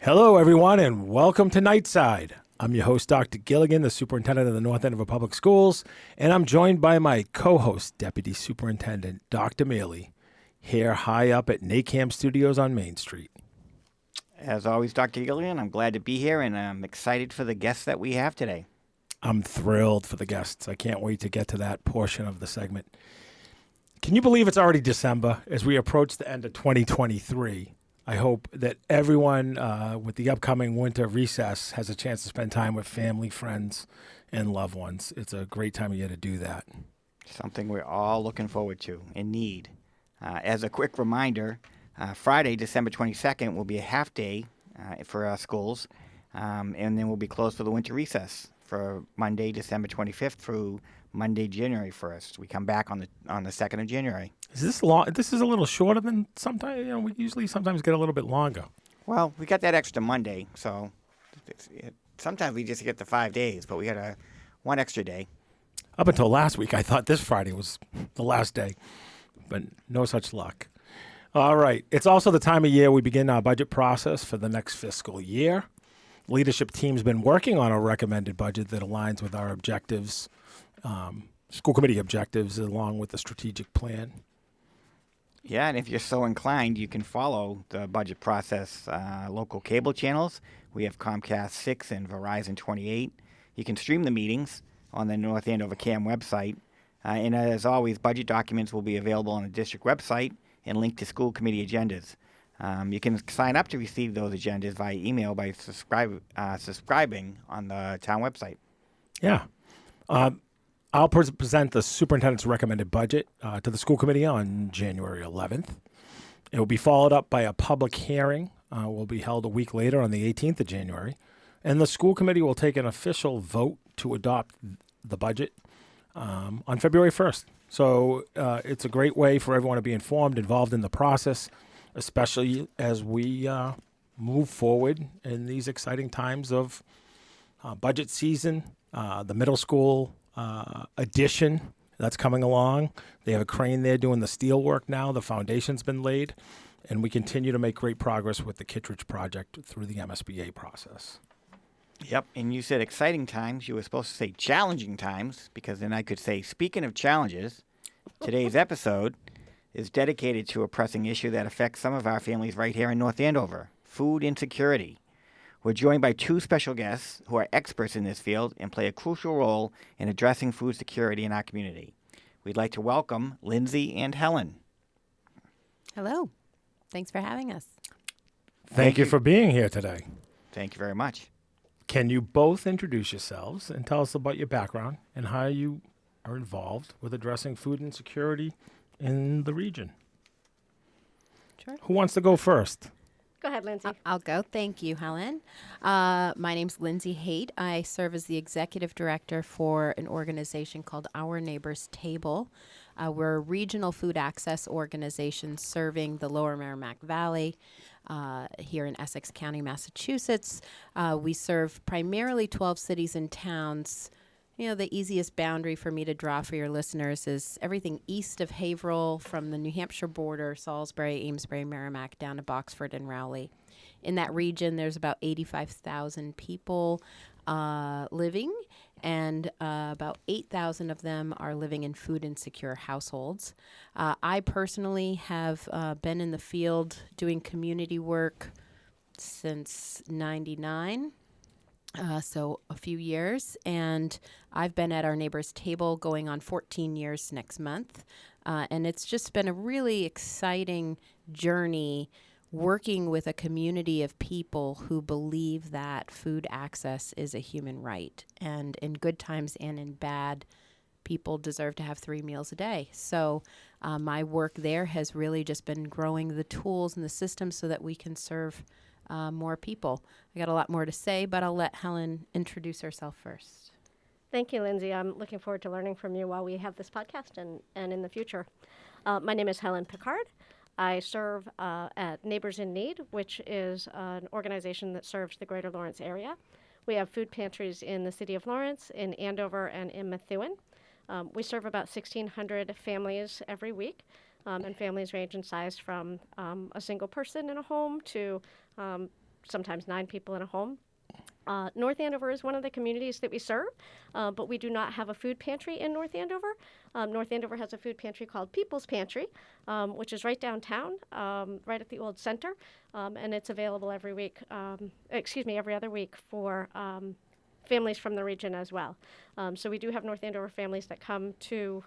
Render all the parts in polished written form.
Hello, everyone, and welcome to NightSide. I'm your host, Dr. Gilligan, the Superintendent of the North Andover Public Schools, and I'm joined by my co-host, Deputy Superintendent Dr. Mealey, here high up at NACAM Studios on Main Street. As always, Dr. Gilligan, I'm glad to be here, and I'm excited for the guests that we have today. I'm thrilled for the guests. I can't wait to get to that portion of the segment. Can you believe it's already December as we approach the end of 2023? I hope that everyone with the upcoming winter recess has a chance to spend time with family, friends, and loved ones. It's a great time of year to do that. Something we're all looking forward to and need. As a quick reminder, Friday, December 22nd, will be a half day for our schools, and then we'll be closed for the winter recess for Monday, December 25th through Monday, January 1st. We come back on the 2nd of January. Is this long? This is a little shorter than sometimes. We usually sometimes get a little bit longer. Well, we got that extra Monday, so sometimes we just get the 5 days, but we got one extra day. Up until last week, I thought this Friday was the last day, but no such luck. All right. It's also the time of year we begin our budget process for the next fiscal year. Leadership team's been working on a recommended budget that aligns with our objectives, school committee objectives, along with the strategic plan. Yeah, and if you're so inclined, you can follow the budget process local cable channels. We have Comcast 6 and Verizon 28. You can stream the meetings on the North Andover CAM website. And as always, budget documents will be available on the district website and linked to school committee agendas. You can sign up to receive those agendas via email by subscribing on the town website. Yeah. I'll present the superintendent's recommended budget to the school committee on January 11th. It will be followed up by a public hearing. Will be held a week later on the 18th of January. And the school committee will take an official vote to adopt the budget on February 1st. So it's a great way for everyone to be informed, involved in the process, especially as we move forward in these exciting times of budget season, the middle school addition that's coming along. They have a crane there doing the steel work now. The foundation's been laid, and we continue to make great progress with the Kittredge project through the MSBA process. Yep, and you said exciting times. You were supposed to say challenging times, because then I could say, speaking of challenges, today's episode is dedicated to a pressing issue that affects some of our families right here in North Andover, food insecurity. We're joined by two special guests who are experts in this field and play a crucial role in addressing food security in our community. We'd like to welcome Lyndsey and Helen. Hello. Thanks for having us. Thank you for being here today. Thank you very much. Can you both introduce yourselves and tell us about your background and how you are involved with addressing food insecurity in the region? Sure. Who wants to go first? Go ahead, Lyndsey. I'll go. Thank you, Helen. My name's Lyndsey Haight. I serve as the executive director for an organization called Our Neighbors Table. We're a regional food access organization serving the Lower Merrimack Valley here in Essex County, Massachusetts. We serve primarily 12 cities and towns. You know, the easiest boundary for me to draw for your listeners is everything east of Haverhill from the New Hampshire border, Salisbury, Amesbury, Merrimack, down to Boxford and Rowley. In that region, there's about 85,000 people living, and about 8,000 of them are living in food insecure households. I personally have been in the field doing community work since '99. So a few years, and I've been at Our Neighbors Table going on 14 years next month, and it's just been a really exciting journey working with a community of people who believe that food access is a human right, and in good times and in bad, people deserve to have 3 meals a day. So my work there has really just been growing the tools and the systems so that we can serve more people. I got a lot more to say, but I'll let Helen introduce herself first. Thank you, Lyndsey. I'm looking forward to learning from you while we have this podcast and in the future. My name is Helen Picard. I serve at Neighbors in Need, which is an organization that serves the greater Lawrence area. We have food pantries in the city of Lawrence, in Andover, and in Methuen. We serve about 1,600 families every week, and families range in size from a single person in a home to sometimes 9 people in a home. North Andover is one of the communities that we serve, but we do not have a food pantry in North Andover. North Andover has a food pantry called People's Pantry, which is right downtown, right at the old center, and it's available every other week for families from the region as well. So we do have North Andover families that come to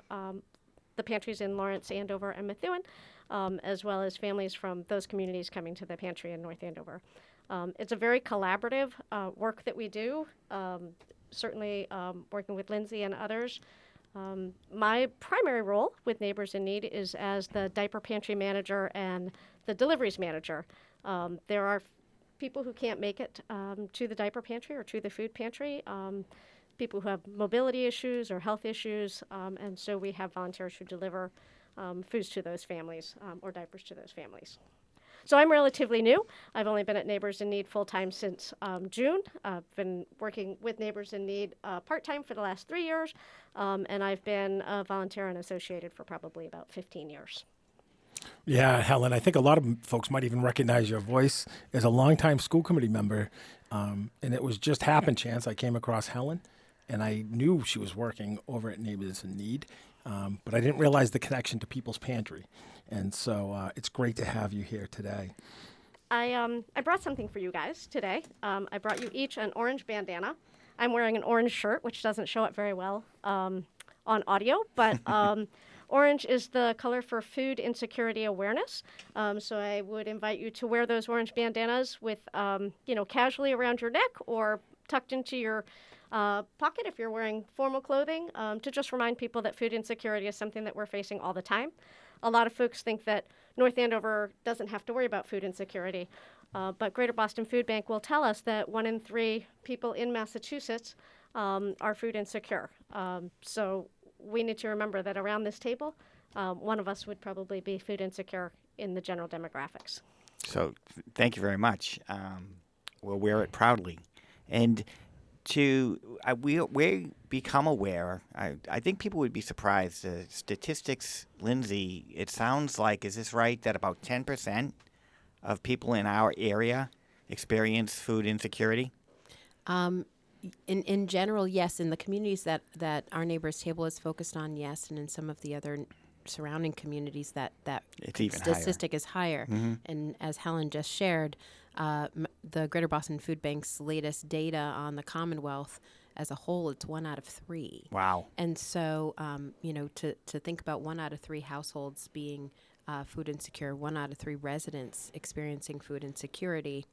the pantries in Lawrence, Andover, and Methuen, as well as families from those communities coming to the pantry in North Andover. It's a very collaborative work that we do, certainly working with Lyndsey and others. My primary role with Neighbors in Need is as the diaper pantry manager and the deliveries manager. There are people who can't make it to the diaper pantry or to the food pantry, people who have mobility issues or health issues, and so we have volunteers who deliver foods to those families or diapers to those families. So I'm relatively new. I've only been at Neighbors in Need full-time since June. I've been working with Neighbors in Need part-time for the last 3 years, and I've been a volunteer and associated for probably about 15 years. Yeah, Helen, I think a lot of folks might even recognize your voice as a longtime school committee member, and it was just happen chance I came across Helen, and I knew she was working over at Neighbors in Need, but I didn't realize the connection to People's Pantry. And so it's great to have you here today. I brought something for you guys today. I brought you each an orange bandana. I'm wearing an orange shirt, which doesn't show up very well on audio, but orange is the color for food insecurity awareness. So I would invite you to wear those orange bandanas with, casually around your neck or tucked into your pocket if you're wearing formal clothing, to just remind people that food insecurity is something that we're facing all the time. A lot of folks think that North Andover doesn't have to worry about food insecurity, but Greater Boston Food Bank will tell us that 1 in 3 people in Massachusetts are food insecure. So we need to remember that around this table, one of us would probably be food insecure in the general demographics. So thank you very much. We'll wear it proudly. And we become aware. I think people would be surprised. The statistics, Lyndsey, it sounds like, is this right, that about 10% of people in our area experience food insecurity? In general, yes. In the communities that our Neighbors Table is focused on, yes. And in some of the other surrounding communities, that it's even statistic higher. Is higher. Mm-hmm. And as Helen just shared, the Greater Boston Food Bank's latest data on the Commonwealth as a whole, it's 1 out of 3. Wow. And so, to think about 1 out of 3 households being food insecure, 1 out of 3 residents experiencing food insecurity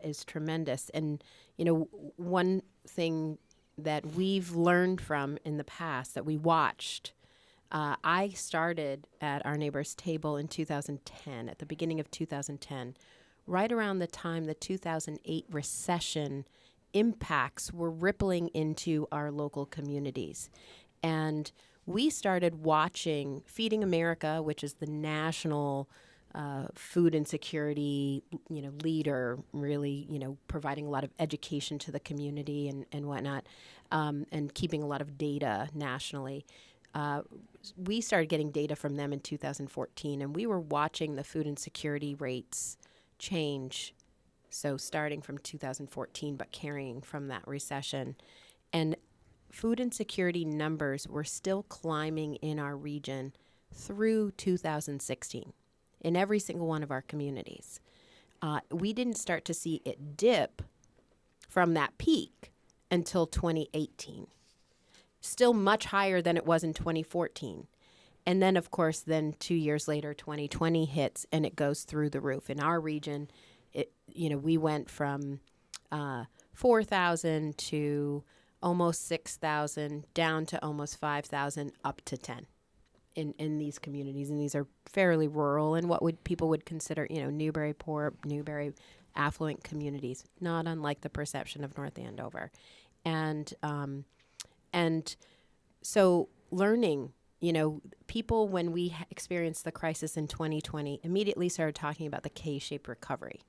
is tremendous. And, one thing that we've learned from in the past that we watched, I started at our Neighbors Table in 2010, at the beginning of 2010, right around the time the 2008 recession impacts were rippling into our local communities. And we started watching Feeding America, which is the national food insecurity, leader, really, providing a lot of education to the community and whatnot, and keeping a lot of data nationally. We started getting data from them in 2014, and we were watching the food insecurity rates change. So starting from 2014, but carrying from that recession. And food insecurity numbers were still climbing in our region through 2016 in every single one of our communities. We didn't start to see it dip from that peak until 2018. Still much higher than it was in 2014. And then, of course, 2 years later, 2020 hits and it goes through the roof. In our region, we went from 4,000 to almost 6,000, down to almost 5,000, up to 10 in these communities. And these are fairly rural and what people would consider, Newbury poor, Newbury affluent communities, not unlike the perception of North Andover. And so learning, people, when we experienced the crisis in 2020, immediately started talking about the K-shaped recovery.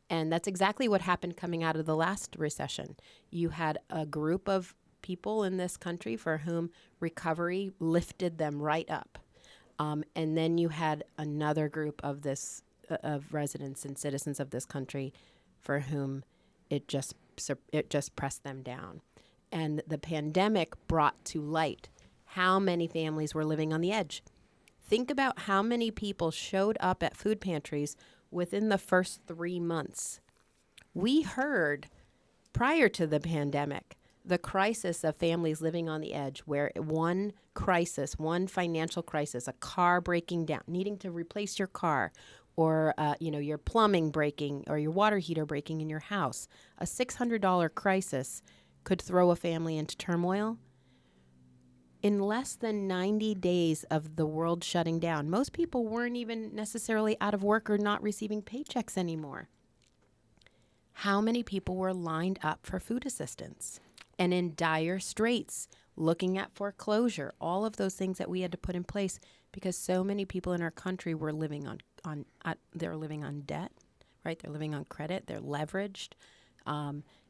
And that's exactly what happened coming out of the last recession. You had a group of people in this country for whom recovery lifted them right up. And then you had another group of of residents and citizens of this country for whom it just pressed them down. And the pandemic brought to light how many families were living on the edge. Think about how many people showed up at food pantries within the first 3 months. We heard prior to the pandemic the crisis of families living on the edge, where one financial crisis, a car breaking down, needing to replace your car, or your plumbing breaking, or your water heater breaking in your house. A $600 crisis could throw a family into turmoil. In less than 90 days of the world shutting down, most people weren't even necessarily out of work or not receiving paychecks anymore. How many people were lined up for food assistance and in dire straits, looking at foreclosure, all of those things that we had to put in place because so many people in our country were living on they're living on debt, right? They're living on credit. They're leveraged.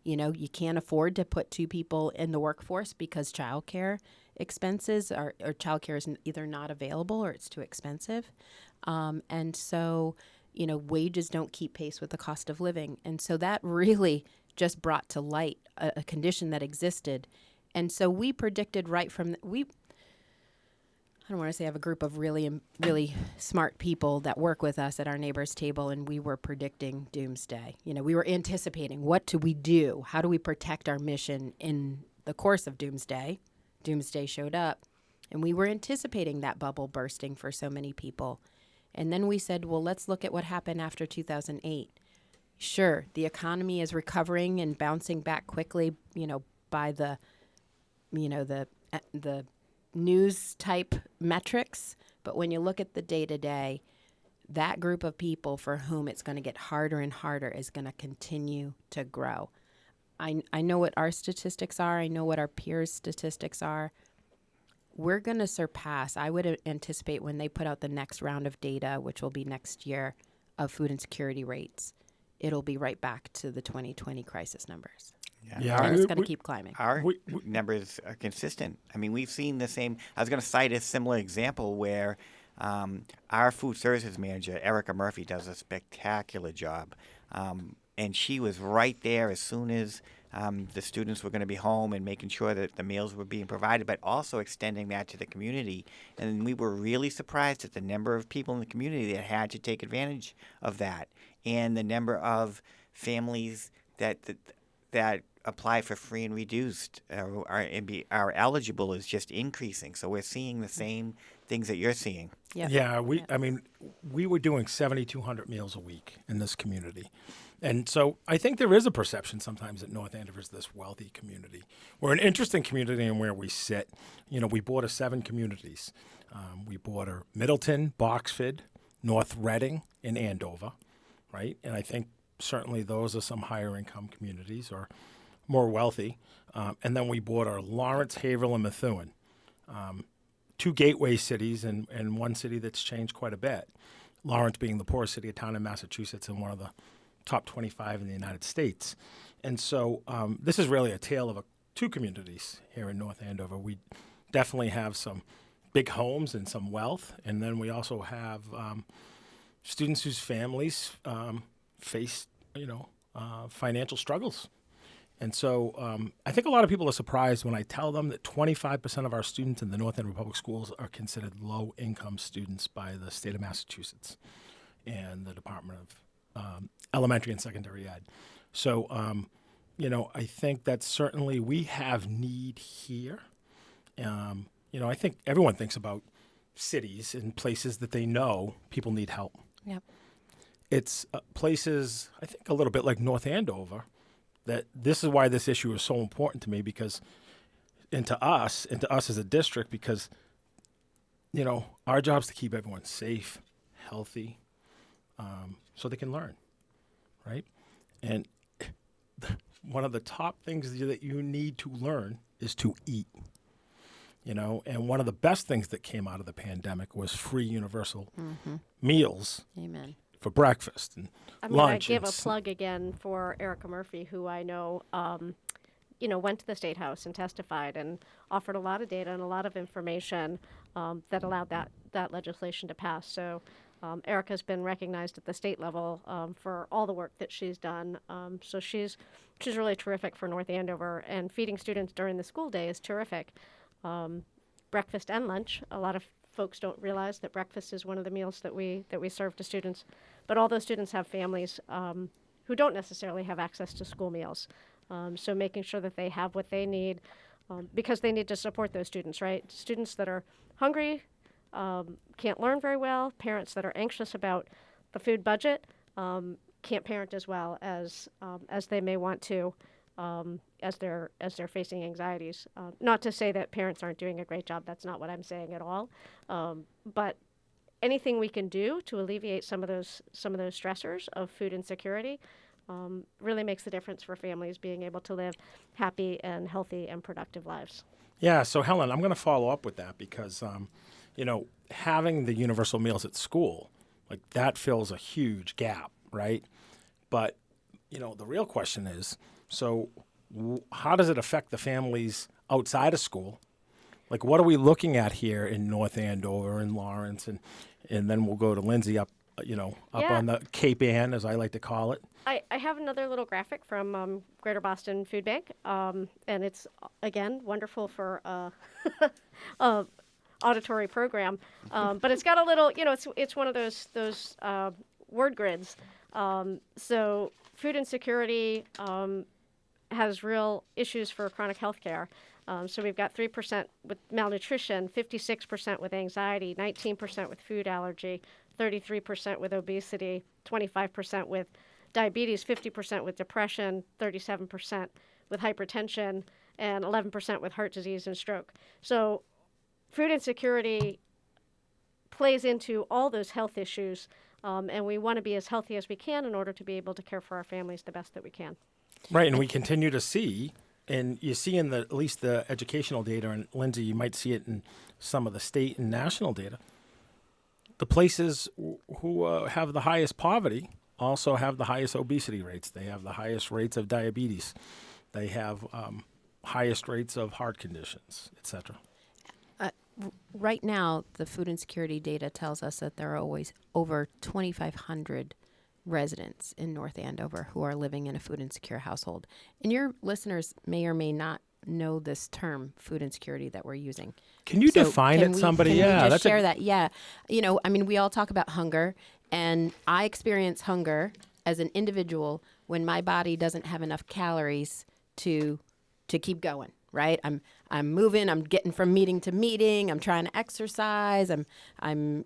You can't afford to put 2 people in the workforce because childcare expenses or childcare is either not available or it's too expensive. And so, wages don't keep pace with the cost of living. And so that really just brought to light a condition that existed. And so we predicted right from I don't want to say I have a group of really smart people that work with us at our neighbors' table, and we were predicting doomsday. We were anticipating, what do we do? How do we protect our mission in the course of doomsday? Doomsday showed up, and we were anticipating that bubble bursting for so many people. And then we said, well, let's look at what happened after 2008. Sure, the economy is recovering and bouncing back quickly, by the news type metrics. But when you look at the day-to-day, that group of people for whom it's going to get harder and harder is going to continue to grow. I know what our statistics are. I know what our peers' statistics are. We're going to surpass, I would anticipate when they put out the next round of data, which will be next year, of food insecurity rates, it'll be right back to the 2020 crisis numbers. Yeah. And it's going to keep climbing. Our numbers are consistent. I mean, we've seen the same. I was going to cite a similar example where our food services manager, Erica Murphy, does a spectacular job. And she was right there as soon as the students were going to be home and making sure that the meals were being provided, but also extending that to the community. And we were really surprised at the number of people in the community that had to take advantage of that, and the number of families that apply for free and reduced are eligible is just increasing. So we're seeing the same things that you're seeing. Yep. Yeah, we were doing 7,200 meals a week in this community. And so I think there is a perception sometimes that North Andover is this wealthy community. We're an interesting community in where we sit. We border 7 communities. We border Middleton, Boxford, North Reading, and Andover, right? And I think certainly those are some higher income communities or more wealthy. And then we border Lawrence, Haverhill, and Methuen. 2 gateway cities and one city that's changed quite a bit. Lawrence being the poorest city of town in Massachusetts and one of the top 25 in the United States. And so this is really a tale of 2 communities here in North Andover. We definitely have some big homes and some wealth. And then we also have students whose families face, financial struggles. And so I think a lot of people are surprised when I tell them that 25% of our students in the North Andover Public Schools are considered low-income students by the state of Massachusetts and the Department of Elementary and Secondary Ed. So, I think that certainly we have need here. I think everyone thinks about cities and places that they know people need help. Yep. It's places, I think, a little bit like North Andover, that this is why this issue is so important to me, because into us as a district, because, our job is to keep everyone safe, healthy, so they can learn, right? And one of the top things that you need to learn is to eat, and one of the best things that came out of the pandemic was free universal meals. Amen. For breakfast and lunch. I give a plug again for Erica Murphy, who I know, went to the State House and testified and offered a lot of data and a lot of information that allowed that legislation to pass. So Erica's been recognized at the state level for all the work that she's done. So she's really terrific for North Andover, and feeding students during the school day is terrific. Breakfast and lunch. A lot of folks don't realize that breakfast is one of the meals that we serve to students, but all those students have families who don't necessarily have access to school meals. So making sure that they have what they need, because they need to support those students, right? Students that are hungry, can't learn very well. Parents that are anxious about the food budget can't parent as well as they may want to, as they're facing anxieties. Not to say that parents aren't doing a great job. That's not what I'm saying at all. But anything we can do to alleviate some of those stressors of food insecurity really makes the difference for families being able to live happy and healthy and productive lives. Yeah, so Helen, I'm going to follow up with that because, having the universal meals at school, like that fills a huge gap, right? But, the real question is, so how does it affect the families outside of school? Like, what are we looking at here in North Andover and Lawrence, and then we'll go to Lyndsey up on the Cape Ann, as I like to call it. I have another little graphic from Greater Boston Food Bank, and it's, again, wonderful for a auditory program, but it's got a little, it's one of those word grids. So food insecurity has real issues for chronic health care. So we've got 3% with malnutrition, 56% with anxiety, 19% with food allergy, 33% with obesity, 25% with diabetes, 50% with depression, 37% with hypertension, and 11% with heart disease and stroke. So food insecurity plays into all those health issues, and we want to be as healthy as we can in order to be able to care for our families the best that we can. Right, and we continue to see, and you see in at least the educational data, and Lyndsey, you might see it in some of the state and national data, the places who have the highest poverty also have the highest obesity rates. They have the highest rates of diabetes. They have highest rates of heart conditions, et cetera. Right now, the food insecurity data tells us that there are always over 2,500 residents in North Andover who are living in a food insecure household. And your listeners may or may not know this term, food insecurity, that we're using. Can you define it, somebody? Can we just share that? Yeah. We all talk about hunger, and I experience hunger as an individual when my body doesn't have enough calories to keep going, right? I'm moving, I'm getting from meeting to meeting, I'm trying to exercise, I'm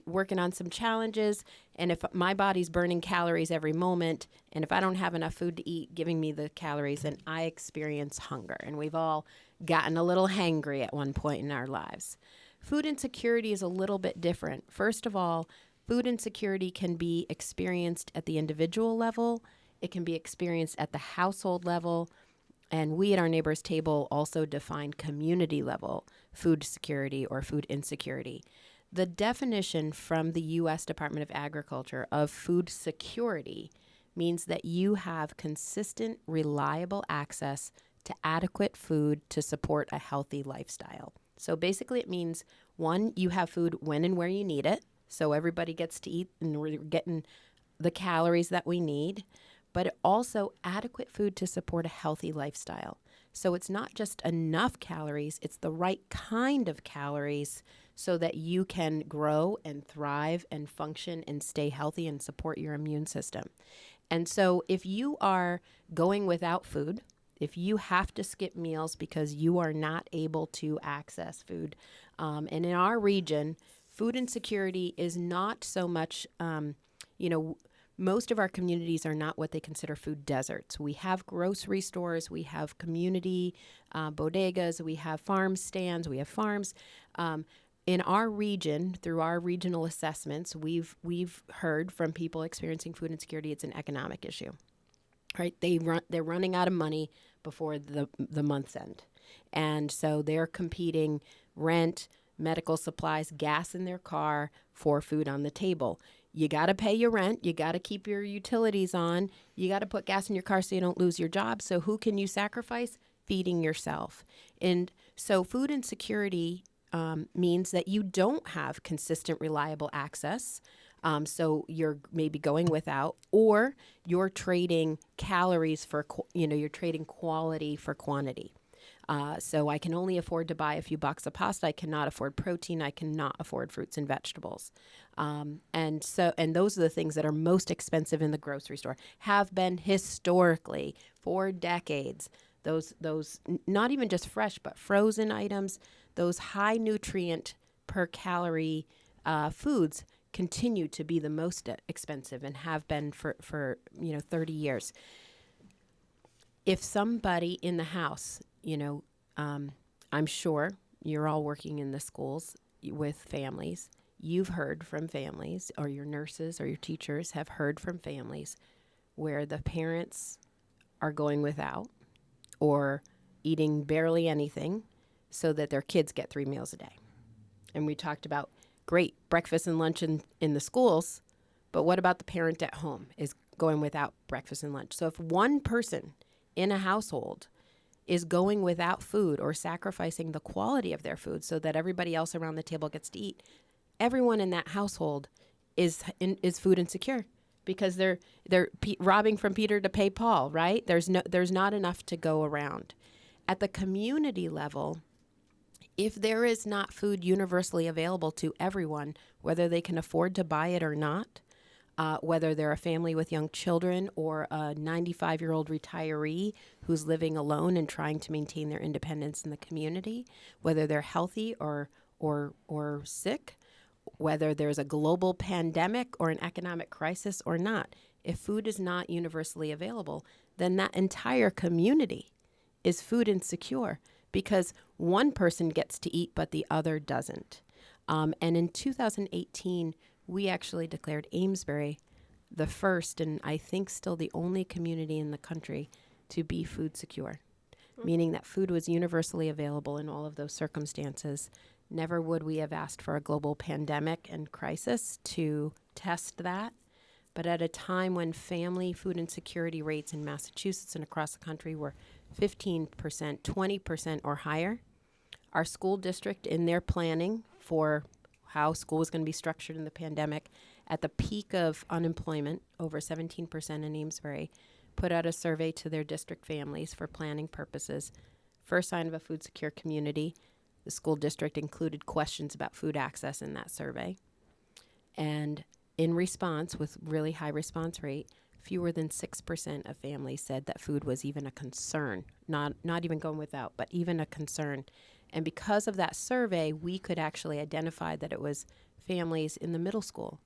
working on some challenges, and if my body's burning calories every moment, and if I don't have enough food to eat giving me the calories, then I experience hunger. And we've all gotten a little hangry at one point in our lives. Food insecurity is a little bit different. First of all, food insecurity can be experienced at the individual level, it can be experienced at the household level, and we at our neighbor's table also define community level food security or food insecurity. The definition from the U.S. Department of Agriculture of food security means that you have consistent, reliable access to adequate food to support a healthy lifestyle. So basically it means, one, you have food when and where you need it, so everybody gets to eat and we're getting the calories that we need, but also adequate food to support a healthy lifestyle. So it's not just enough calories, it's the right kind of calories so that you can grow and thrive and function and stay healthy and support your immune system. And so if you are going without food, if you have to skip meals because you are not able to access food, and in our region, food insecurity is not so much, most of our communities are not what they consider food deserts. We have grocery stores, we have community bodegas, we have farm stands, we have farms. In our region, through our regional assessments, we've heard from people experiencing food insecurity, it's an economic issue, right? They're running out of money before the month's end. And so they're competing rent, medical supplies, gas in their car for food on the table. You got to pay your rent. You got to keep your utilities on. You got to put gas in your car so you don't lose your job. So who can you sacrifice? Feeding yourself. And so food insecurity means that you don't have consistent, reliable access So you're maybe going without, or you're trading calories for, you're trading quality for quantity. So I can only afford to buy a few boxes of pasta. I cannot afford protein. I cannot afford fruits and vegetables. And those are the things that are most expensive in the grocery store, have been historically for decades. Those not even just fresh, but frozen items, those high nutrient per calorie foods continue to be the most expensive and have been for 30 years. If somebody in the house, I'm sure you're all working in the schools with families. You've heard from families, or your nurses or your teachers have heard from families where the parents are going without or eating barely anything so that their kids get 3 meals a day. And we talked about great breakfast and lunch in the schools, but what about the parent at home is going without breakfast and lunch? So if one person in a household is going without food or sacrificing the quality of their food so that everybody else around the table gets to eat, everyone in that household is food insecure, because they're robbing from Peter to pay Paul, right? There's not enough to go around. At the community level, if there is not food universally available to everyone, whether they can afford to buy it or not, whether they're a family with young children or a 95-year-old retiree who's living alone and trying to maintain their independence in the community, whether they're healthy or sick, whether there's a global pandemic or an economic crisis or not, if food is not universally available, then that entire community is food insecure, because one person gets to eat but the other doesn't. And in 2018, we actually declared Amesbury the first, and I think still the only community in the country to be food secure, meaning that food was universally available in all of those circumstances. Never would we have asked for a global pandemic and crisis to test that. But at a time when family food insecurity rates in Massachusetts and across the country were 15%, 20% or higher, our school district, in their planning for how school was going to be structured in the pandemic, at the peak of unemployment, over 17% in Amesbury, put out a survey to their district families for planning purposes. First sign of a food secure community. The school district included questions about food access in that survey. And in response, with really high response rate, fewer than 6% of families said that food was even a concern, not even going without, but even a concern. And because of that survey, we could actually identify that it was families in the middle school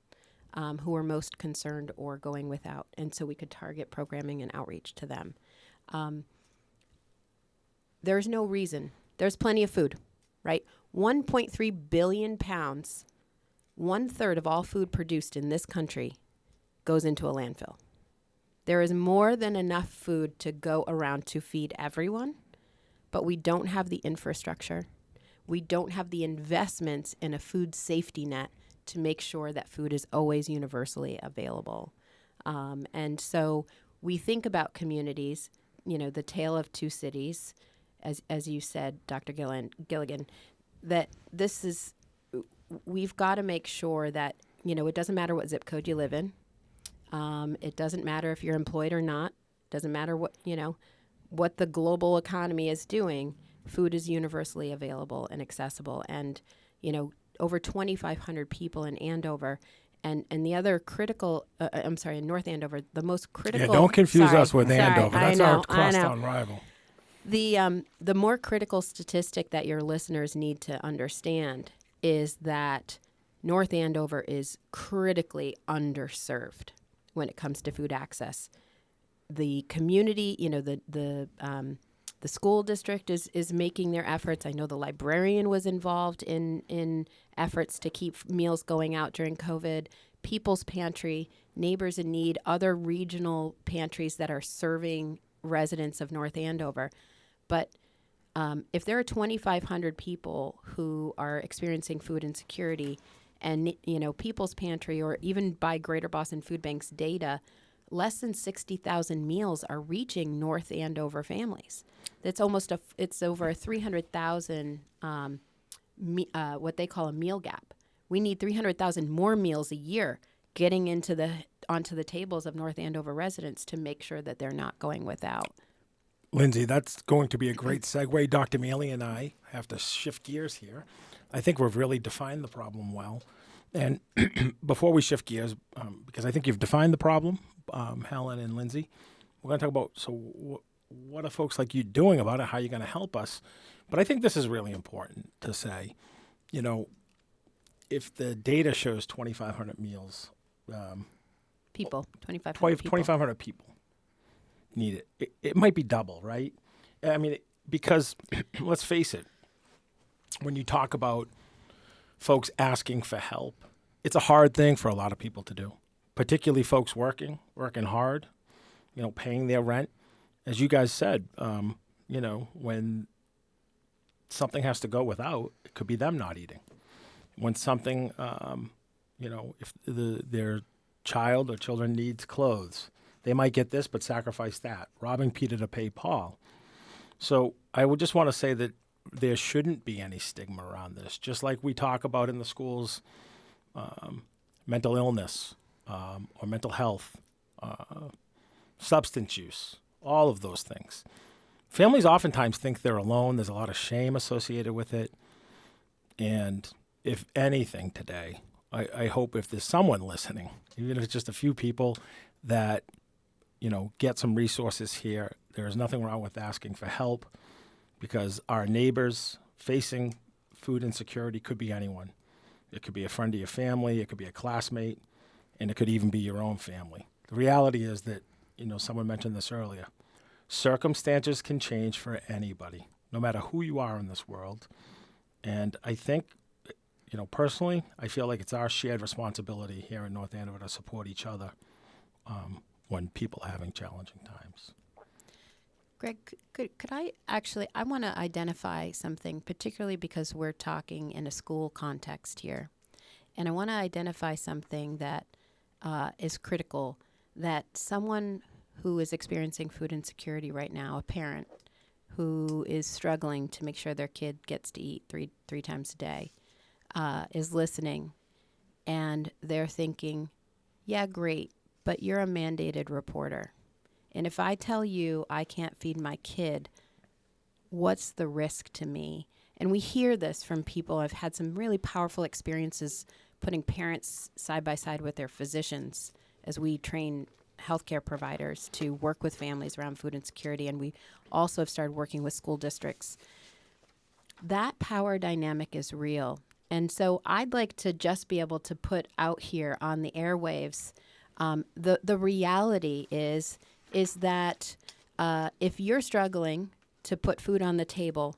who were most concerned or going without. And so we could target programming and outreach to them. There's no reason. There's plenty of food, right? 1.3 billion pounds, 1/3 of all food produced in this country goes into a landfill. There is more than enough food to go around to feed everyone, but we don't have the infrastructure. We don't have the investments in a food safety net to make sure that food is always universally available. And so we think about communities, the tale of two cities, as you said, Dr. Gilligan, that we've got to make sure that, it doesn't matter what zip code you live in. It doesn't matter if you're employed or not. It doesn't matter what the global economy is doing. Food is universally available and accessible. And, over 2,500 people in Andover, and the other critical, in North Andover, the most critical. Yeah, don't confuse us with sorry, Andover. That's I our know. crosstown rival. The more critical statistic that your listeners need to understand is that North Andover is critically underserved when it comes to food access. The community, the school district is making their efforts. I know the librarian was involved in efforts to keep meals going out during COVID. People's Pantry, Neighbors in Need, other regional pantries that are serving residents of North Andover. But if there are 2,500 people who are experiencing food insecurity, and People's Pantry, or even by Greater Boston Food Bank's data, less than 60,000 meals are reaching North Andover families. That's it's over 300,000 what they call a meal gap. We need 300,000 more meals a year getting onto the tables of North Andover residents to make sure that they're not going without. Lyndsey, that's going to be a great segue. Dr. Mealey and I have to shift gears here. I think we've really defined the problem well. And before we shift gears, because I think you've defined the problem, Helen and Lyndsey, we're going to talk about, what are folks like you doing about it? How are you going to help us? But I think this is really important to say, if the data shows 2,500 meals, People, 2,500 people. 2,500 people need it. It might be double, right? I mean, because let's face it, when you talk about folks asking for help, it's a hard thing for a lot of people to do, particularly folks working hard, paying their rent. As you guys said, when something has to go without, it could be them not eating. When something, if their child or children needs clothes, they might get this but sacrifice that, robbing Peter to pay Paul. So I would just want to say that there shouldn't be any stigma around this, just like we talk about in the schools, mental illness or mental health, substance use, all of those things. Families oftentimes think they're alone. There's a lot of shame associated with it. And if anything today, I hope if there's someone listening, even if it's just a few people, that, get some resources here. There's nothing wrong with asking for help, because our neighbors facing food insecurity could be anyone. It could be a friend of your family, it could be a classmate, and it could even be your own family. The reality is that, someone mentioned this earlier, circumstances can change for anybody, no matter who you are in this world. And I think, personally, I feel like it's our shared responsibility here in North Andover to support each other when people are having challenging times. Greg, could I want to identify something, particularly because we're talking in a school context here. And I want to identify something that is critical, that someone who is experiencing food insecurity right now, a parent who is struggling to make sure their kid gets to eat three times a day, is listening, and they're thinking, yeah, great, but you're a mandated reporter. And if I tell you I can't feed my kid, what's the risk to me? And we hear this from people. I've had some really powerful experiences putting parents side by side with their physicians as we train healthcare providers to work with families around food insecurity. And we also have started working with school districts. That power dynamic is real. And so I'd like to just be able to put out here on the airwaves, the reality is that if you're struggling to put food on the table,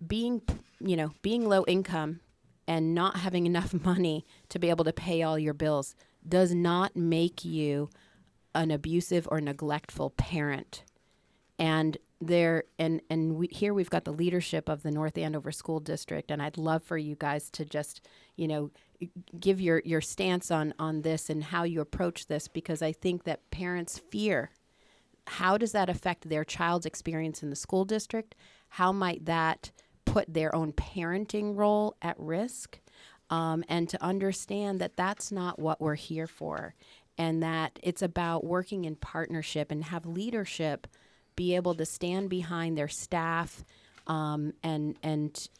being low income and not having enough money to be able to pay all your bills does not make you an abusive or neglectful parent. And here we've got the leadership of the North Andover School District, and I'd love for you guys to just, give your stance on this and how you approach this, because I think that parents fear. How does that affect their child's experience in the school district? How might that put their own parenting role at risk? And to understand that that's not what we're here for, and that it's about working in partnership and have leadership be able to stand behind their staff and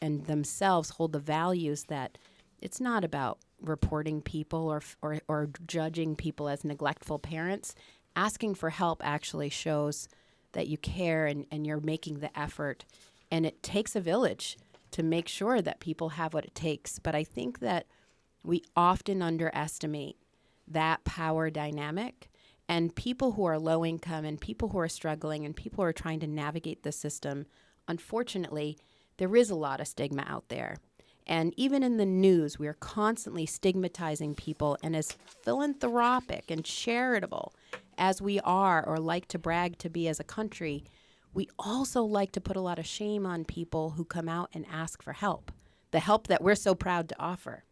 themselves hold the values that it's not about reporting people or judging people as neglectful parents. Asking for help actually shows that you care and you're making the effort. And it takes a village to make sure that people have what it takes. But I think that we often underestimate that power dynamic. And people who are low income and people who are struggling and people who are trying to navigate the system, unfortunately, there is a lot of stigma out there. And even in the news, we are constantly stigmatizing people. And as philanthropic and charitable as we are or like to brag to be as a country, we also like to put a lot of shame on people who come out and ask for help, the help that we're so proud to offer.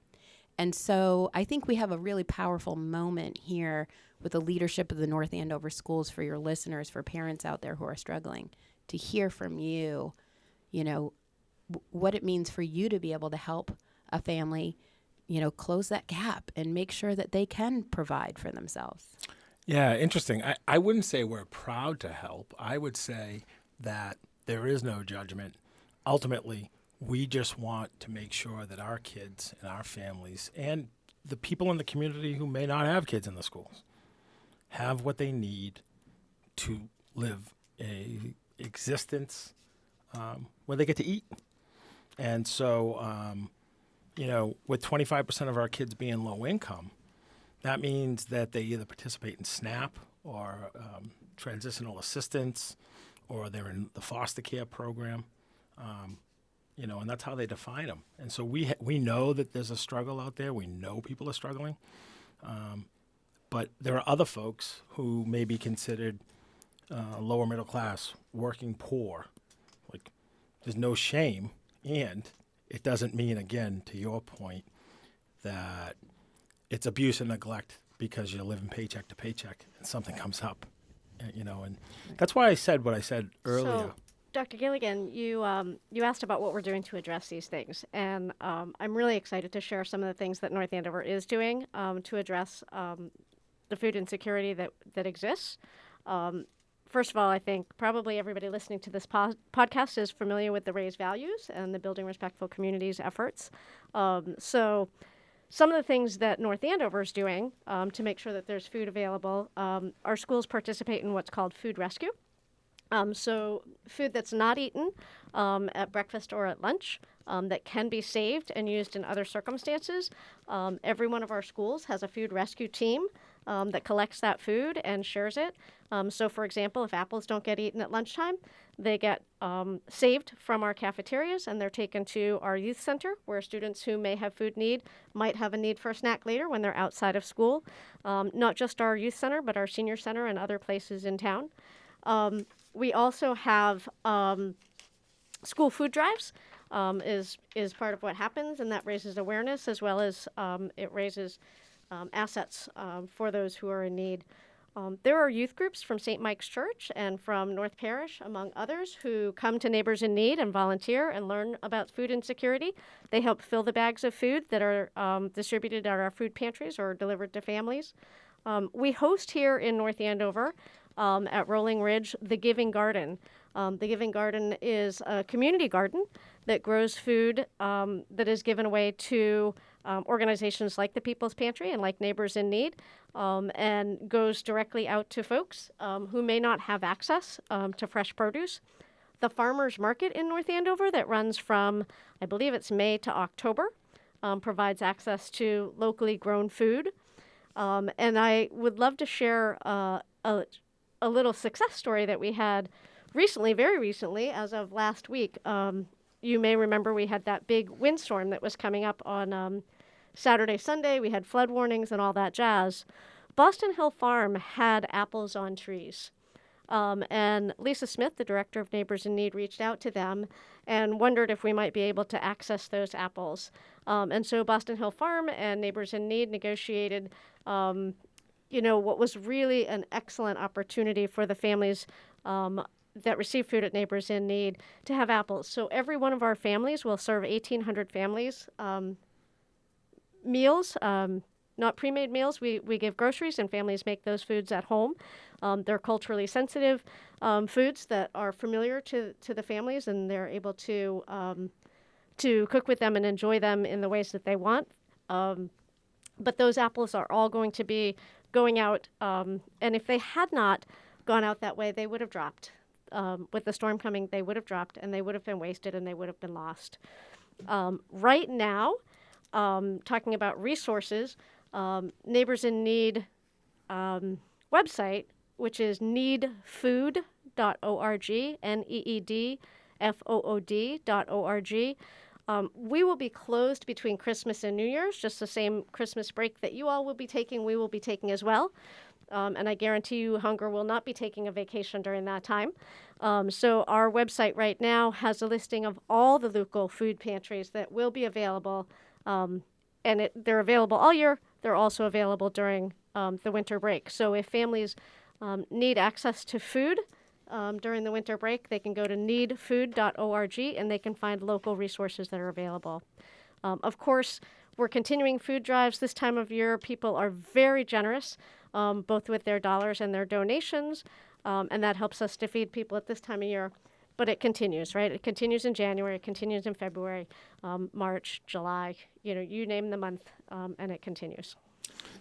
And so I think we have a really powerful moment here with the leadership of the North Andover Schools, for your listeners, for parents out there who are struggling, to hear from you, what it means for you to be able to help a family, close that gap and make sure that they can provide for themselves. Yeah, interesting. I wouldn't say we're proud to help. I would say that there is no judgment. Ultimately, we just want to make sure that our kids and our families and the people in the community who may not have kids in the schools have what they need to live a existence where they get to eat. And so, with 25% of our kids being low income, that means that they either participate in SNAP or transitional assistance, or they're in the foster care program, and that's how they define them. And so we know that there's a struggle out there. We know people are struggling. But there are other folks who may be considered lower middle class, working poor. Like, there's no shame. And it doesn't mean, again, to your point, that it's abuse and neglect because you're living paycheck to paycheck and something comes up, and that's why I said what I said earlier. So, Dr. Gilligan, you asked about what we're doing to address these things, and I'm really excited to share some of the things that North Andover is doing to address the food insecurity that exists. First of all, I think probably everybody listening to this podcast is familiar with the Raise Values and the Building Respectful Communities efforts. So some of the things that North Andover is doing to make sure that there's food available, our schools participate in what's called food rescue. So food that's not eaten at breakfast or at lunch that can be saved and used in other circumstances. Every one of our schools has a food rescue team that collects that food and shares it. So, for example, if apples don't get eaten at lunchtime, they get saved from our cafeterias and they're taken to our youth center, where students who may have food need might have a need for a snack later when they're outside of school. Not just our youth center, but our senior center and other places in town. We also have school food drives is part of what happens, and that raises awareness as well as it raises assets for those who are in need. There are youth groups from St. Mike's Church and from North Parish, among others, who come to Neighbors in Need and volunteer and learn about food insecurity. They help fill the bags of food that are distributed at our food pantries or delivered to families. We host here in North Andover at Rolling Ridge the Giving Garden. The Giving Garden is a community garden that grows food that is given away to organizations like the People's Pantry and like Neighbors in Need, and goes directly out to folks who may not have access to fresh produce. The farmers market in North Andover that runs from, I believe it's May to October, provides access to locally grown food. And I would love to share a little success story that we had recently, very recently, as of last week. You may remember we had that big windstorm that was coming up on Saturday, Sunday. We had flood warnings and all that jazz. Boston Hill Farm had apples on trees. And Lisa Smith, the director of Neighbors in Need, reached out to them and wondered if we might be able to access those apples. And so Boston Hill Farm and Neighbors in Need negotiated what was really an excellent opportunity for the families that receive food at Neighbors in Need to have apples. So every one of our families will serve 1,800 families meals, not pre-made meals. We give groceries and families make those foods at home. They're culturally sensitive foods that are familiar to the families, and they're able to cook with them and enjoy them in the ways that they want. But those apples are all going to be going out, and if they had not gone out that way, they would have dropped. With the storm coming, they would have dropped, and they would have been wasted, and they would have been lost. Right now, talking about resources, Neighbors in Need website, which is needfood.org, needfood.org. We will be closed between Christmas and New Year's, just the same Christmas break that you all will be taking, we will be taking as well. And I guarantee you Hunger will not be taking a vacation during that time. So our website right now has a listing of all the local food pantries that will be available. And they're available all year. They're also available during the winter break. So if families need access to food during the winter break, they can go to needfood.org and they can find local resources that are available. Of course, We're continuing food drives this time of year. People are very generous, both with their dollars and their donations, and that helps us to feed people at this time of year. But it continues, right? It continues in January, it continues in February, March, July, you name the month, and it continues.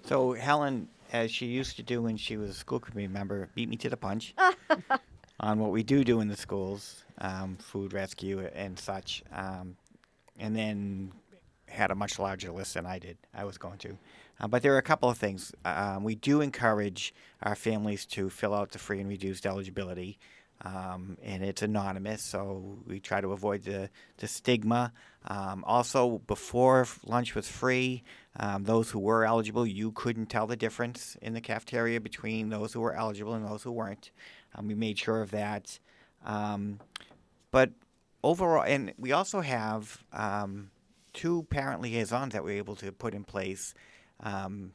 So Helen, as she used to do when she was a school committee member, beat me to the punch on what we do in the schools, food rescue and such, and then had a much larger list than I was going to. But there are a couple of things. We do encourage our families to fill out the free and reduced eligibility, and it's anonymous, so we try to avoid the stigma. Also, before lunch was free, those who were eligible, you couldn't tell the difference in the cafeteria between those who were eligible and those who weren't. We made sure of that. But overall, and we also have 2 parent liaisons that we're able to put in place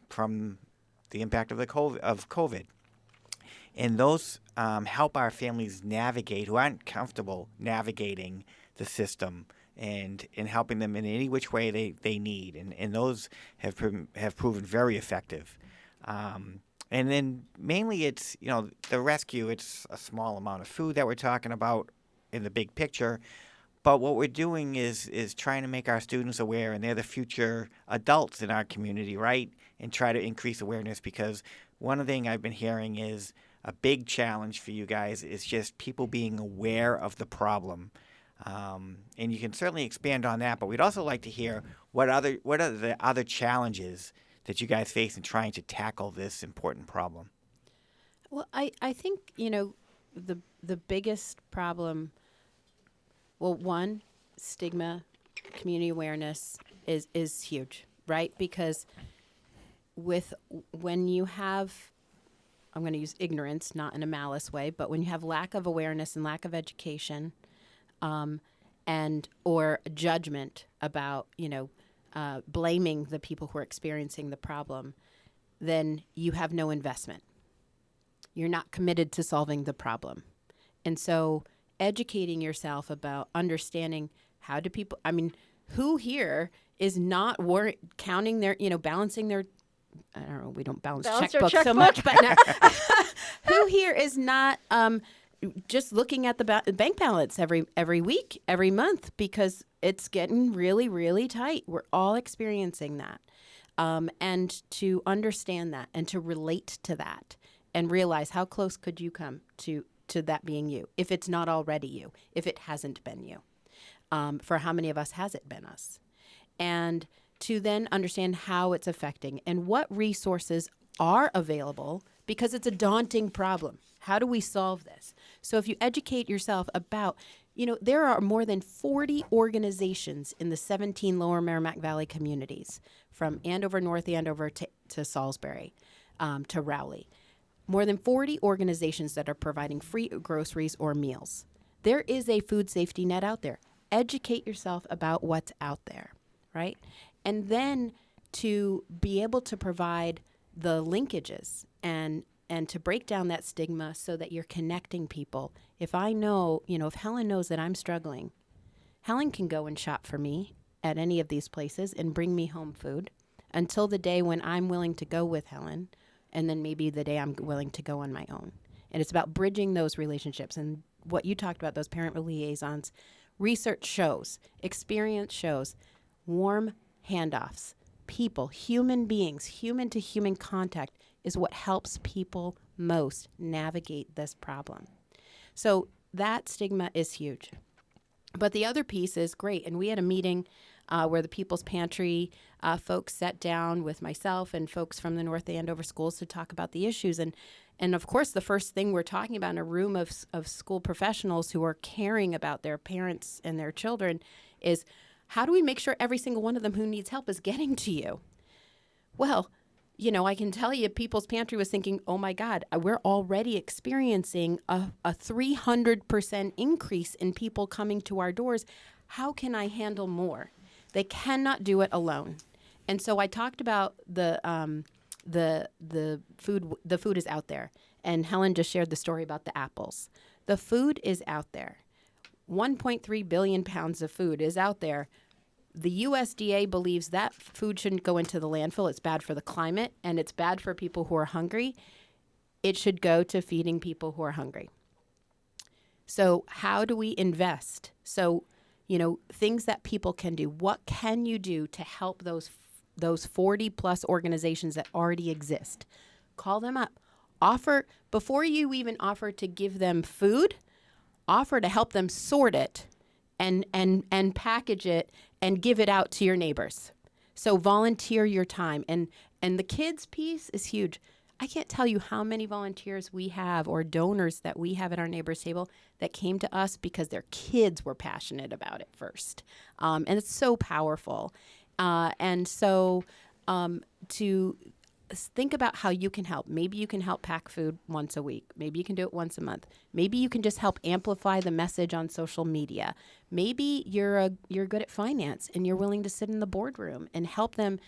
from the impact of COVID. And those help our families navigate who aren't comfortable navigating the system and in helping them in any which way they need. And those have proven very effective. And then mainly it's, the rescue, it's a small amount of food that we're talking about in the big picture. But what we're doing is trying to make our students aware, and they're the future adults in our community, right? And try to increase awareness, because one thing I've been hearing is a big challenge for you guys is just people being aware of the problem. And you can certainly expand on that, but we'd also like to hear what are the other challenges that you guys face in trying to tackle this important problem. Well, I think, the biggest problem, well, one, stigma, community awareness is huge, right? Because when you have, I'm going to use ignorance, not in a malice way, but when you have lack of awareness and lack of education, and or judgment about, blaming the people who are experiencing the problem, then you have no investment. You're not committed to solving the problem. And so educating yourself about understanding how do people, who here is not counting their, balancing their, I don't know, we don't balance checkbooks so much, but now, who here is not just looking at the bank balance every week, every month, because it's getting really, really tight. We're all experiencing that. And to understand that and to relate to that and realize how close could you come to that being you, if it's not already you, if it hasn't been you. For how many of us has it been us? And to then understand how it's affecting and what resources are available, because it's a daunting problem. How do we solve this? So if you educate yourself about, there are more than 40 organizations in the 17 Lower Merrimack Valley communities, from Andover, North Andover to Salisbury, to Rowley. More than 40 organizations that are providing free groceries or meals. There is a food safety net out there. Educate yourself about what's out there, right? And then to be able to provide the linkages and to break down that stigma so that you're connecting people. If I know, if Helen knows that I'm struggling, Helen can go and shop for me at any of these places and bring me home food until the day when I'm willing to go with Helen, and then maybe the day I'm willing to go on my own. And it's about bridging those relationships. And what you talked about, those parent liaisons, research shows, experience shows, warm handoffs, people, human beings, human-to-human contact is what helps people most navigate this problem. So that stigma is huge. But the other piece is great. And we had a meeting where the People's Pantry folks sat down with myself and folks from the North Andover schools to talk about the issues. And of course, the first thing we're talking about in a room of school professionals who are caring about their parents and their children is, how do we make sure every single one of them who needs help is getting to you? Well, I can tell you People's Pantry was thinking, oh my God, we're already experiencing a 300% increase in people coming to our doors. How can I handle more? They cannot do it alone. And so I talked about the food. The food is out there. And Helen just shared the story about the apples. The food is out there. 1.3 billion pounds of food is out there the USDA believes that food shouldn't go into the landfill. It's bad for the climate, and it's bad for people who are hungry. It should go to feeding people who are hungry. So how do we invest? So, things that people can do. What can you do to help those 40 plus organizations that already exist? Call them up. Offer, before you even offer to give them food, offer to help them sort it and package it and give it out to your neighbors. So volunteer your time. And the kids piece is huge. I can't tell you how many volunteers we have or donors that we have at our neighbors table that came to us because their kids were passionate about it first. And it's so powerful. To think about how you can help. Maybe you can help pack food once a week. Maybe you can do it once a month. Maybe you can just help amplify the message on social media. Maybe you're good at finance and you're willing to sit in the boardroom and help them,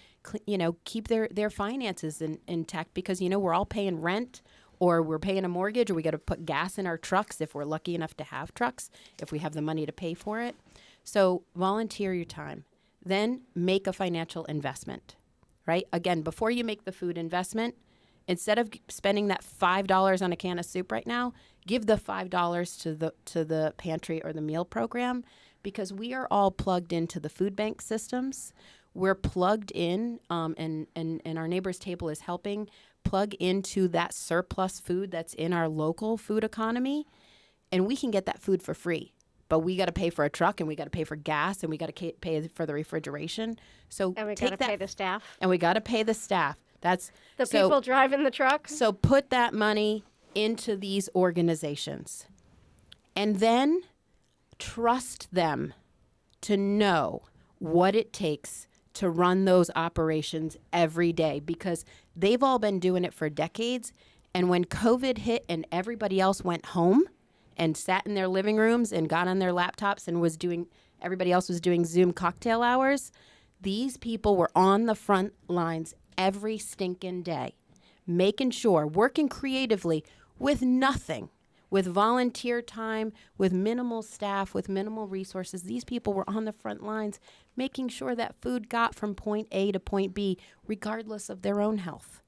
keep their finances intact because, we're all paying rent or we're paying a mortgage or we got to put gas in our trucks if we're lucky enough to have trucks, if we have the money to pay for it. So volunteer your time. Then make a financial investment. Right? Again, before you make the food investment, instead of spending that $5 on a can of soup right now, give the $5 to the pantry or the meal program because we are all plugged into the food bank systems. We're plugged in, and our neighbor's table is helping plug into that surplus food that's in our local food economy, and we can get that food for free. But we got to pay for a truck, and we got to pay for gas, and we got to pay for the refrigeration. So And we got to pay the staff. And we got to pay the staff. That's the people driving the trucks. So put that money into these organizations, and then trust them to know what it takes to run those operations every day because they've all been doing it for decades. And when COVID hit and everybody else went home and sat in their living rooms and got on their laptops and everybody else was doing Zoom cocktail hours, these people were on the front lines every stinking day, making sure, working creatively with nothing, with volunteer time, with minimal staff, with minimal resources. These people were on the front lines, making sure that food got from point A to point B, regardless of their own health,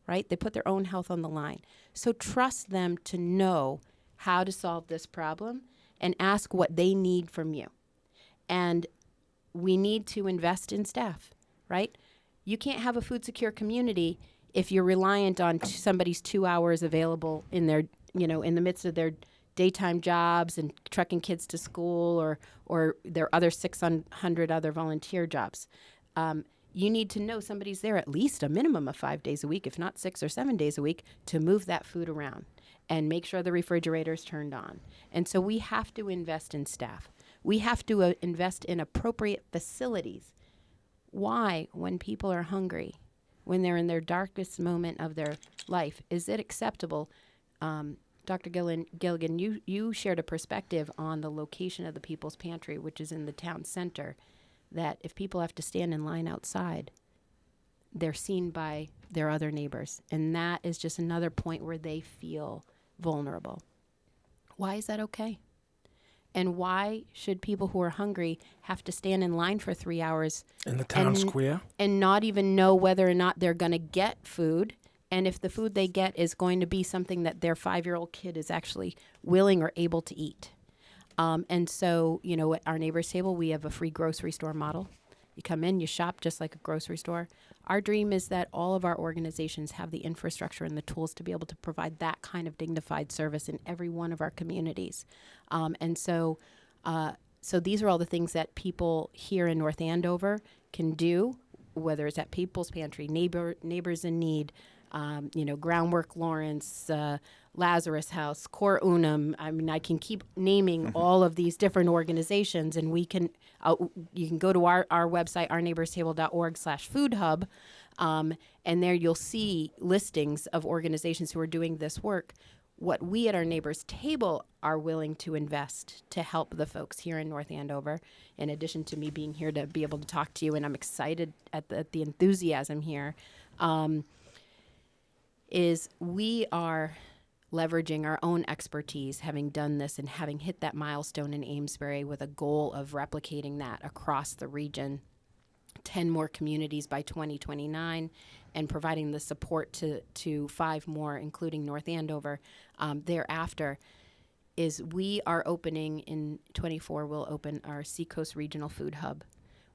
right? They put their own health on the line. So trust them to know how to solve this problem and ask what they need from you. And we need to invest in staff, right? You can't have a food secure community if you're reliant on somebody's 2 hours available in their, in the midst of their daytime jobs and trucking kids to school or their other 600 other volunteer jobs. You need to know somebody's there at least a minimum of 5 days a week, if not 6 or 7 days a week, to move that food around and make sure the refrigerator's turned on. And so we have to invest in staff. We have to invest in appropriate facilities. Why, when people are hungry, when they're in their darkest moment of their life, is it acceptable? Dr. Gilligan, you shared a perspective on the location of the People's Pantry, which is in the town center, that if people have to stand in line outside, they're seen by their other neighbors. And that is just another point where they feel vulnerable. Why is that okay? And why should people who are hungry have to stand in line for 3 hours in the town square and not even know whether or not they're going to get food? And if the food they get is going to be something that their 5-year-old kid is actually willing or able to eat. And so, at our neighbor's table, we have a free grocery store model. You come in, you shop just like a grocery store. Our dream is that all of our organizations have the infrastructure and the tools to be able to provide that kind of dignified service in every one of our communities. So these are all the things that people here in North Andover can do, whether it's at People's Pantry, Neighbors in Need, Groundwork Lawrence, Lazarus House, Cor Unum. I mean, I can keep naming all of these different organizations, and you can go to our website, ourneighborstable.org/foodhub, and there you'll see listings of organizations who are doing this work. What we at our neighbors table are willing to invest to help the folks here in North Andover, in addition to me being here to be able to talk to you, and I'm excited at the enthusiasm here, is we are leveraging our own expertise, having done this and having hit that milestone in Amesbury with a goal of replicating that across the region, 10 more communities by 2029, and providing the support to 5 more, including North Andover, thereafter, is we are opening in 24, we'll open our Seacoast Regional Food Hub,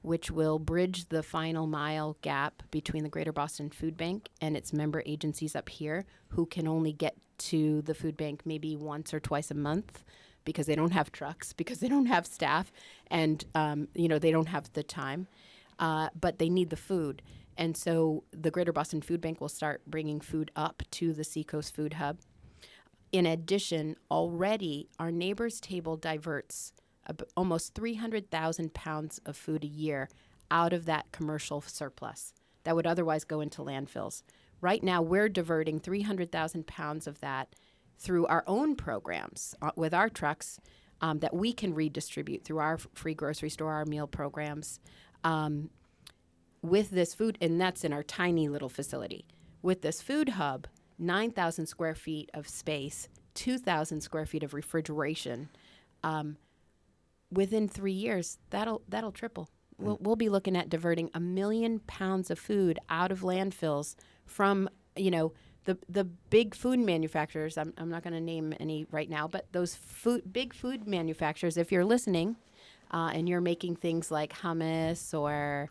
which will bridge the final mile gap between the Greater Boston Food Bank and its member agencies up here, who can only get to the food bank maybe once or twice a month because they don't have trucks, because they don't have staff, and they don't have the time, but they need the food. And so the Greater Boston Food Bank will start bringing food up to the Seacoast Food Hub. In addition, already our neighbors' table diverts almost 300,000 pounds of food a year out of that commercial surplus that would otherwise go into landfills. Right now, we're diverting 300,000 pounds of that through our own programs with our trucks that we can redistribute through our free grocery store, our meal programs. With this food, and that's in our tiny little facility. With this food hub, 9,000 square feet of space, 2,000 square feet of refrigeration. Within 3 years, that'll triple. We'll be looking at diverting 1 million pounds of food out of landfills from the big food manufacturers. I'm not going to name any right now, but those big food manufacturers. If you're listening, and you're making things like hummus or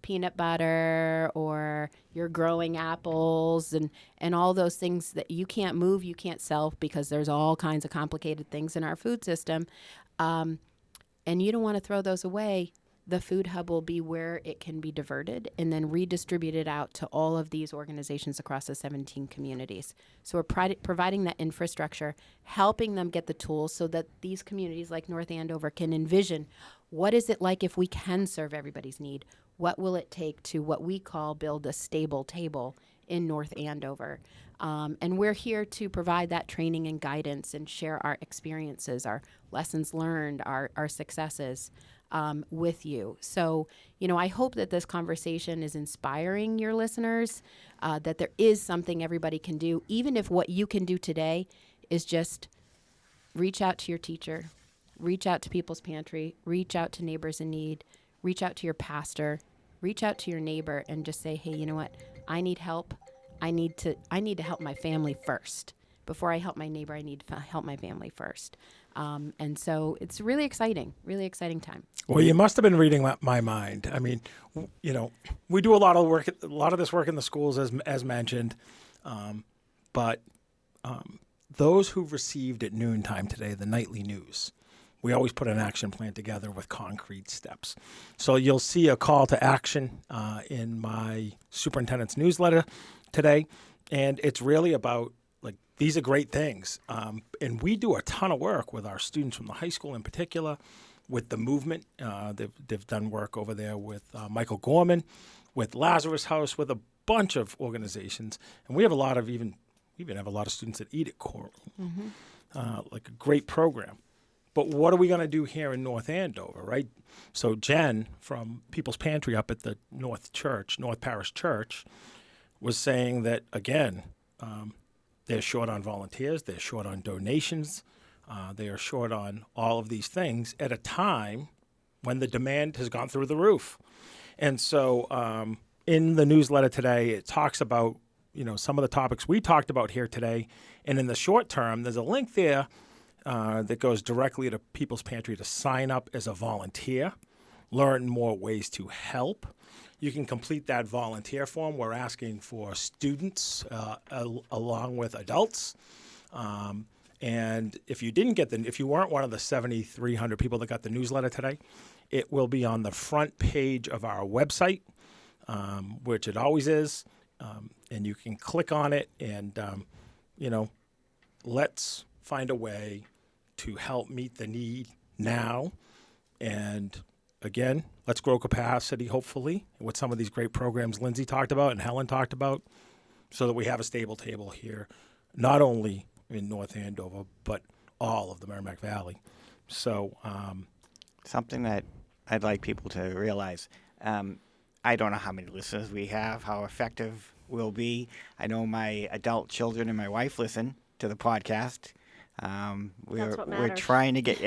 peanut butter, or you're growing apples and all those things that you can't move, you can't sell because there's all kinds of complicated things in our food system, and you don't want to throw those away, the food hub will be where it can be diverted and then redistributed out to all of these organizations across the 17 communities. So we're providing that infrastructure, helping them get the tools so that these communities like North Andover can envision, what is it like if we can serve everybody's need? What will it take to what we call build a stable table in North Andover? And we're here to provide that training and guidance and share our experiences, our lessons learned, our successes with you. So, I hope that this conversation is inspiring your listeners, that there is something everybody can do, even if what you can do today is just reach out to your teacher, reach out to People's Pantry, reach out to Neighbors in Need, reach out to your pastor, reach out to your neighbor and just say, hey, you know what? I need help. I need to help my family first. Before I help my neighbor, I need to help my family first. And so it's really exciting time. Well, you must have been reading my mind. I mean, we do a lot of this work in the schools, as mentioned, but those who received at noontime today the nightly news, we always put an action plan together with concrete steps. So you'll see a call to action in my superintendent's newsletter today, and it's really about, these are great things. And we do a ton of work with our students from the high school in particular, with the movement. They've done work over there with Michael Gorman, with Lazarus House, with a bunch of organizations. And we have we even have a lot of students that eat at Coral, like a great program. But what are we going to do here in North Andover, right? So Jen from People's Pantry up at the North Parish Church, was saying that, again, they're short on volunteers, they're short on donations, they are short on all of these things at a time when the demand has gone through the roof. And so in the newsletter today, it talks about, some of the topics we talked about here today. And in the short term, there's a link there that goes directly to People's Pantry to sign up as a volunteer, learn more ways to help. You can complete that volunteer form. We're asking for students along with adults. And if you didn't get if you weren't one of the 7,300 people that got the newsletter today, it will be on the front page of our website, which it always is. And you can click on it and, let's find a way to help meet the need now. And again, let's grow capacity, hopefully, with some of these great programs Lyndsey talked about and Helen talked about, so that we have a stable table here, not only in North Andover, but all of the Merrimack Valley. So something that I'd like people to realize, I don't know how many listeners we have, how effective will be. I know my adult children and my wife listen to the podcast. That's what We're matters. trying to get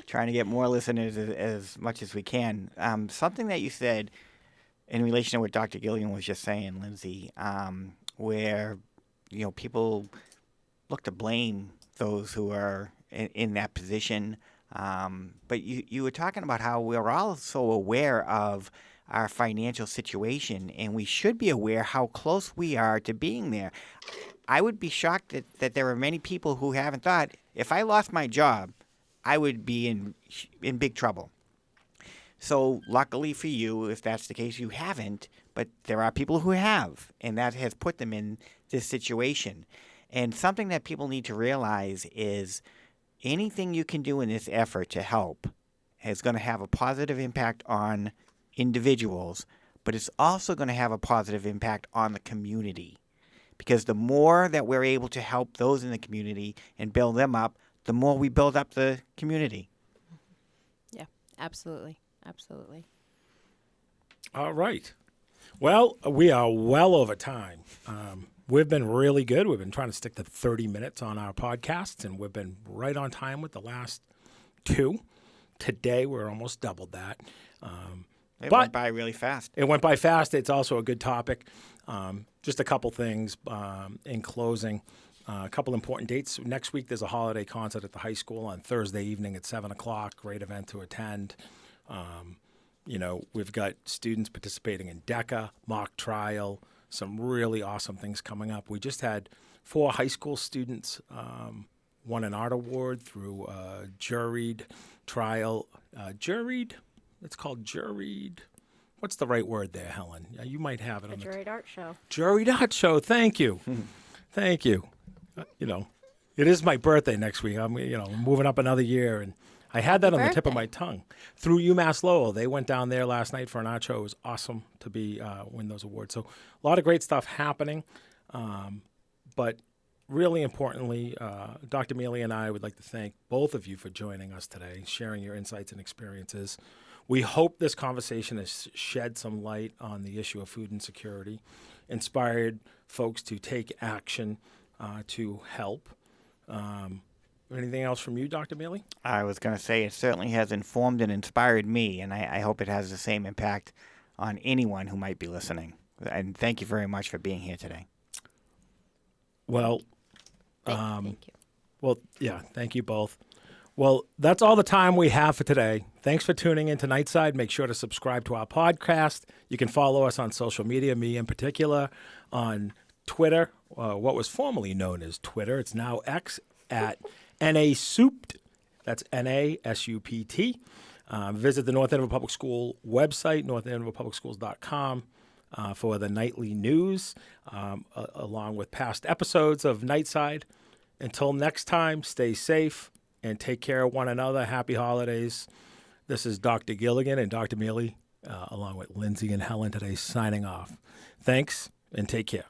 trying to get more listeners as much as we can. Something that you said in relation to what Dr. Gilligan was just saying, Lyndsey, where people look to blame those who are in that position. But you were talking about how we're all so aware of our financial situation, and we should be aware how close we are to being there. I would be shocked that there are many people who haven't thought, if I lost my job, I would be in big trouble. So luckily for you, if that's the case, you haven't, but there are people who have, and that has put them in this situation. And something that people need to realize is anything you can do in this effort to help is going to have a positive impact on individuals, but it's also going to have a positive impact on the community. Because the more that we're able to help those in the community and build them up, the more we build up the community. Yeah, absolutely. Absolutely. All right. Well, we are well over time. We've been really good. We've been trying to stick to 30 minutes on our podcasts, and we've been right on time with the last 2. Today, we're almost doubled that. It went by really fast. It went by fast. It's also a good topic. Just a couple things in closing. A couple important dates. Next week, there's a holiday concert at the high school on Thursday evening at 7 o'clock. Great event to attend. We've got students participating in DECA, mock trial, some really awesome things coming up. We just had 4 high school students won an art award through a juried trial. Juried? It's called juried. What's the right word there, Helen? You might have it on the Juried art show. Juried art show. Thank you. Thank you. It is my birthday next week. I'm, moving up another year, and I had that on the tip of my tongue. Through UMass Lowell, they went down there last night for an art show. It was awesome to be win those awards. So a lot of great stuff happening. But really importantly, Dr. Mealey and I would like to thank both of you for joining us today, sharing your insights and experiences. We hope this conversation has shed some light on the issue of food insecurity, inspired folks to take action to help. Anything else from you, Dr. Mealey? I was going to say it certainly has informed and inspired me, and I hope it has the same impact on anyone who might be listening. And thank you very much for being here today. Well, Thank you. well, yeah, thank you both. Well, that's all the time we have for today. Thanks for tuning in to KnightSide. Make sure to subscribe to our podcast. You can follow us on social media, me in particular, on Twitter, what was formerly known as Twitter. It's now X at NASUPT. That's NASUPT. Visit the North Andover Public School website, northandoverpublicschools.com, for the nightly news, along with past episodes of KnightSide. Until next time, stay safe and take care of one another. Happy holidays. This is Dr. Gilligan and Dr. Mealey, along with Lyndsey and Helen today, signing off. Thanks, and take care.